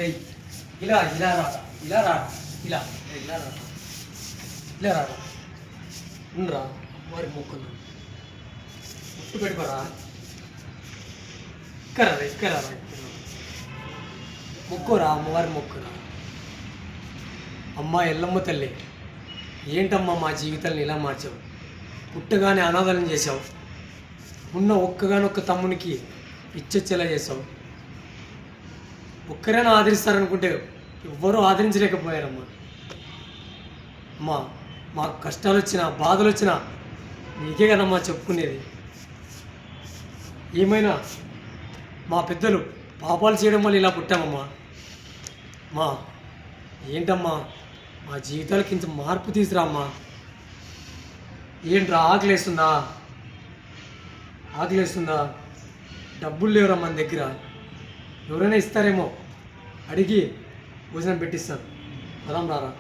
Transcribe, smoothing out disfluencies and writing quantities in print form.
ఏయ్ ఇలా ఇలా రా ఇలా రా ఇలా ఇలా రా ఇలా రా ఉండరా వారి మొక్కున్నా ముట్టు పెట్టుకోరా ఇక్కరా మొక్కురా అమ్మవారి మొక్కురా. అమ్మ ఎల్లమ్మ తల్లి, ఏంటమ్మా మా జీవితాలను ఇలా మార్చావు? పుట్టగానే అనాథాలను చేసావు, ఉన్న ఒక్కగానొక్క తమ్మునికి పిచ్చొచ్చేలా చేసావు. ఒక్కరైనా ఆదరిస్తారనుకుంటే ఎవ్వరూ ఆదరించలేకపోయారమ్మా. అమ్మా మాకు కష్టాలు వచ్చినా బాధలు వచ్చినా నీకే కదమ్మా చెప్పుకునేది. ఏమైనా మా పెద్దలు పాపాలు చేయడం వల్ల ఇలా పుట్టామమ్మా. మా ఏంటమ్మా మా జీవితాలకి ఇంత మార్పు తీసుకురామ్మా. ఏంట్రా ఆకలేస్తుందా? డబ్బులు లేవురా మన దగ్గర, ఎవరైనా ఇస్తారేమో అడిగి భోజనం పెట్టిస్తాను. పదాం రారా.